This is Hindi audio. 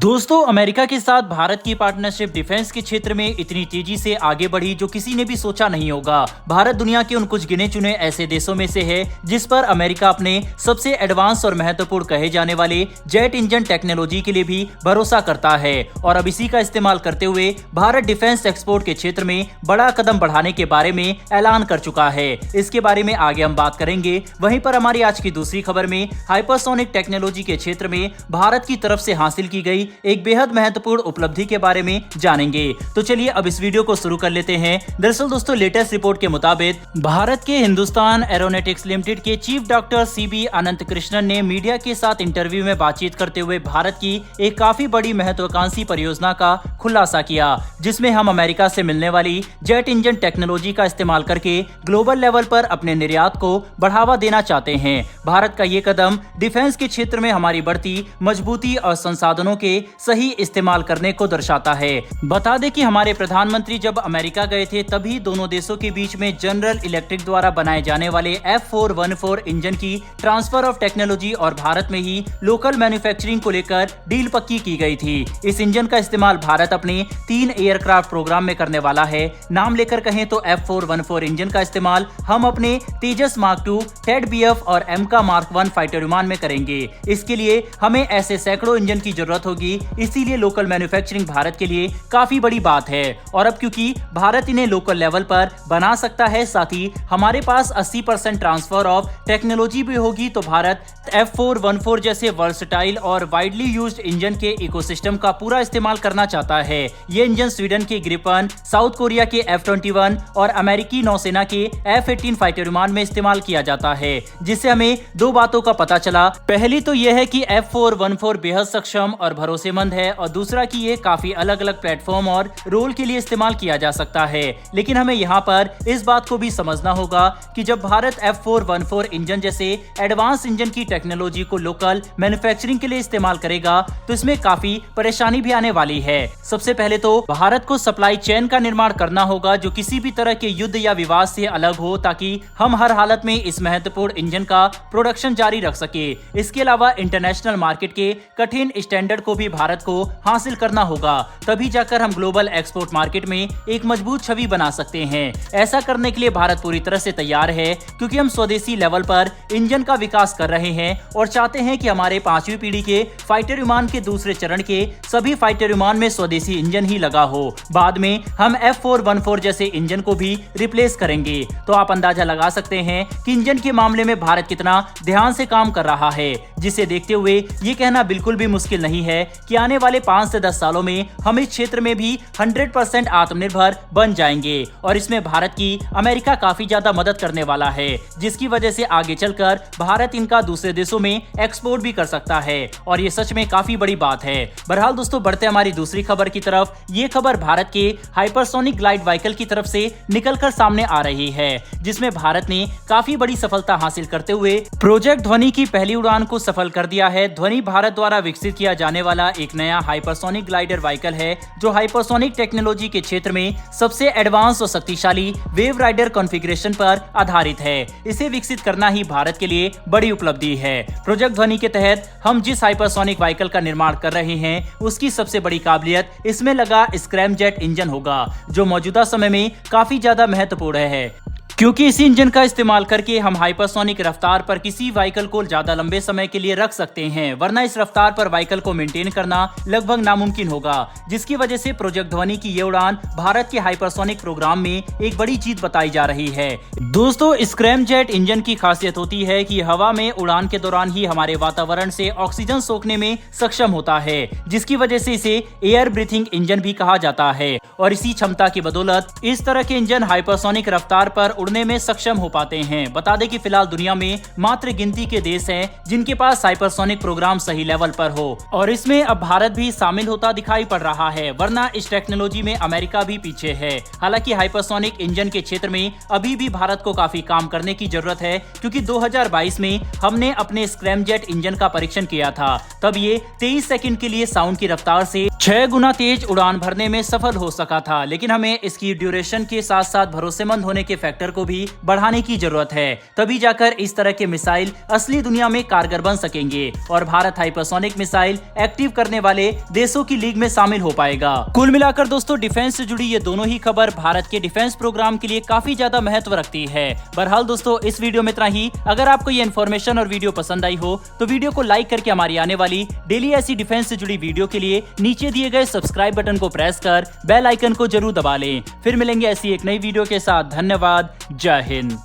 दोस्तों, अमेरिका के साथ भारत की पार्टनरशिप डिफेंस के क्षेत्र में इतनी तेजी से आगे बढ़ी जो किसी ने भी सोचा नहीं होगा। भारत दुनिया के उन कुछ गिने चुने ऐसे देशों में से है जिस पर अमेरिका अपने सबसे एडवांस और महत्वपूर्ण कहे जाने वाले जेट इंजन टेक्नोलॉजी के लिए भी भरोसा करता है और अब इसी का इस्तेमाल करते हुए भारत डिफेंस एक्सपोर्ट के क्षेत्र में बड़ा कदम बढ़ाने के बारे में ऐलान कर चुका है। इसके बारे में आगे हम बात करेंगे। वहीं पर हमारी आज की दूसरी खबर में हाइपरसोनिक टेक्नोलॉजी के क्षेत्र में भारत की तरफ से हासिल की गई एक बेहद महत्वपूर्ण उपलब्धि के बारे में जानेंगे। तो चलिए अब इस वीडियो को शुरू कर लेते हैं। दरअसल दोस्तों, लेटेस्ट रिपोर्ट के मुताबिक भारत के हिंदुस्तान एरोनॉटिक्स लिमिटेड के चीफ डॉक्टर सीबी अनंत कृष्णन ने मीडिया के साथ इंटरव्यू में बातचीत करते हुए भारत की एक काफी बड़ी महत्वाकांक्षी परियोजना का खुलासा किया, जिसमें हम अमेरिका से मिलने वाली जेट इंजन टेक्नोलॉजी का इस्तेमाल करके ग्लोबल लेवल पर अपने निर्यात को बढ़ावा देना चाहते हैं। भारत का ये कदम डिफेंस के क्षेत्र में हमारी बढ़ती मजबूती और संसाधनों के सही इस्तेमाल करने को दर्शाता है। बता दें कि हमारे प्रधानमंत्री जब अमेरिका गए थे तभी दोनों देशों के बीच में जनरल इलेक्ट्रिक द्वारा बनाए जाने वाले F414 इंजन की ट्रांसफर ऑफ टेक्नोलॉजी और भारत में ही लोकल मैन्युफैक्चरिंग को लेकर डील पक्की की गई थी। इस इंजन का इस्तेमाल भारत अपने 3 एयरक्राफ्ट प्रोग्राम में करने वाला है। नाम लेकर कहें तो F414 इंजन का इस्तेमाल हम अपने तेजस मार्क 2, टेड BF और एमका मार्क 1 फाइटर विमान में करेंगे। इसके लिए हमें ऐसे सैकड़ों इंजन की जरूरत होगी, इसीलिए लोकल मैन्युफैक्चरिंग भारत के लिए काफी बड़ी बात है। और अब क्योंकि भारत इन्हें लोकल लेवल पर बना सकता है, साथ ही हमारे पास 80% ट्रांसफर ऑफ टेक्नोलॉजी भी होगी, तो भारत F414 जैसे वर्सटाइल और वाइडली यूज्ड इंजन के इकोसिस्टम का पूरा इस्तेमाल करना चाहता है। ये इंजन स्वीडन के ग्रिपन, साउथ कोरिया के F21 और अमेरिकी नौसेना के F18 फाइटर विमान में इस्तेमाल किया जाता है, जिससे हमें दो बातों का पता चला। पहली तो यह है कि F414 बेहद सक्षम और भरोसेमंद है, और दूसरा कि ये काफी अलग अलग प्लेटफॉर्म और रोल के लिए इस्तेमाल किया जा सकता है। लेकिन हमें यहाँ पर इस बात को भी समझना होगा कि जब भारत F414 इंजन जैसे एडवांस इंजन की टेक्नोलॉजी को लोकल मैन्युफैक्चरिंग के लिए इस्तेमाल करेगा तो इसमें काफी परेशानी भी आने वाली है। सबसे पहले तो भारत को सप्लाई चेन का निर्माण करना होगा जो किसी भी तरह के युद्ध या विवाद से अलग हो, ताकि हम हर हालत में इस महत्वपूर्ण इंजन का प्रोडक्शन जारी रख सके। इसके अलावा इंटरनेशनल मार्केट के कठिन स्टैंडर्ड को भी भारत को हासिल करना होगा, तभी जाकर हम ग्लोबल एक्सपोर्ट मार्केट में एक मजबूत छवि बना सकते हैं। ऐसा करने के लिए भारत पूरी तरह से तैयार है, क्योंकि हम स्वदेशी लेवल पर इंजन का विकास कर रहे हैं और चाहते हैं कि हमारे 5वीं पीढ़ी के फाइटर विमान के दूसरे चरण के सभी फाइटर विमान में स्वदेशी इंजन ही लगा हो। बाद में हम F414 जैसे इंजन को भी रिप्लेस करेंगे। तो आप अंदाजा लगा सकते हैं कि इंजन के मामले में भारत कितना ध्यान से काम कर रहा है, जिसे देखते हुए ये कहना बिल्कुल भी मुश्किल नहीं है कि आने वाले 5 से 10 सालों में हम इस क्षेत्र में भी 100% आत्मनिर्भर बन जाएंगे। और इसमें भारत की अमेरिका काफी ज्यादा मदद करने वाला है, जिसकी वजह से आगे चलकर भारत इनका दूसरे देशों में एक्सपोर्ट भी कर सकता है, और ये सच में काफी बड़ी बात है। बहरहाल दोस्तों, बढ़ते हमारी दूसरी खबर की तरफ। ये खबर भारत के हाइपरसोनिक ग्लाइड व्हीकल की तरफ से निकलकर सामने आ रही है, जिसमें भारत ने काफी बड़ी सफलता हासिल करते हुए प्रोजेक्ट ध्वनि की पहली उड़ान को सफल कर दिया है। ध्वनि भारत द्वारा विकसित किया जाने वाला एक नया हाइपरसोनिक ग्लाइडर व्हीकल है, जो हाइपरसोनिक टेक्नोलॉजी के क्षेत्र में सबसे एडवांस और शक्तिशाली वेव राइडर कॉन्फ़िगरेशन पर आधारित है। इसे विकसित करना ही भारत के लिए बड़ी उपलब्धि है। प्रोजेक्ट ध्वनि के तहत हम जिस हाइपरसोनिक व्हीकल का निर्माण कर रहे हैं, उसकी सबसे बड़ी काबिलियत इसमें लगा स्क्रैमजेट इंजन होगा, जो मौजूदा समय में काफी ज्यादा महत्वपूर्ण है, क्योंकि इसी इंजन का इस्तेमाल करके हम हाइपरसोनिक रफ्तार पर किसी व्हीकल को ज्यादा लंबे समय के लिए रख सकते हैं, वरना इस रफ्तार पर व्हीकल को मेंटेन करना लगभग नामुमकिन होगा, जिसकी वजह से प्रोजेक्ट ध्वनि की ये उड़ान भारत के हाइपरसोनिक प्रोग्राम में एक बड़ी जीत बताई जा रही है। दोस्तों, स्क्रैमजेट इंजन की खासियत होती है कि हवा में उड़ान के दौरान ही हमारे वातावरण से ऑक्सीजन सोखने में सक्षम होता है, जिसकी वजह से इसे एयर ब्रीथिंग इंजन भी कहा जाता है। और इसी क्षमता की बदौलत इस तरह के इंजन हाइपरसोनिक रफ्तार पर उड़ने में सक्षम हो पाते हैं। बता दें कि फिलहाल दुनिया में मात्र गिनती के देश हैं जिनके पास हाइपरसोनिक प्रोग्राम सही लेवल पर हो, और इसमें अब भारत भी शामिल होता दिखाई पड़ रहा है, वरना इस टेक्नोलॉजी में अमेरिका भी पीछे है। हालांकि हाइपरसोनिक इंजन के क्षेत्र में अभी भी भारत को काफी काम करने की जरूरत है, क्योंकि 2022 में हमने अपने स्क्रैमजेट इंजन का परीक्षण किया था। तब ये 23 सेकंड के लिए साउंड की रफ्तार से 6 गुना तेज उड़ान भरने में सफल हो सका था। लेकिन हमें इसकी ड्यूरेशन के साथ साथ भरोसेमंद होने के फैक्टर को भी बढ़ाने की जरूरत है, तभी जाकर इस तरह के मिसाइल असली दुनिया में कारगर बन सकेंगे और भारत हाइपरसोनिक मिसाइल एक्टिव करने वाले देशों की लीग में शामिल हो पाएगा। कुल मिलाकर दोस्तों डिफेंस से जुड़ी ये दोनों ही खबर भारत के डिफेंस प्रोग्राम के लिए काफी ज्यादा महत्व रखती है। बहरहाल दोस्तों इस वीडियो में इतना ही। अगर आपको ये इन्फॉर्मेशन और वीडियो पसंद आई हो तो वीडियो को लाइक करके हमारी आने वाली डेली ऐसी डिफेंस से जुड़ी वीडियो के लिए नीचे दिए गए सब्सक्राइब बटन को प्रेस कर बेल आइकन को जरूर दबा लें। फिर मिलेंगे ऐसी एक नई वीडियो के साथ। धन्यवाद। जय हिंद।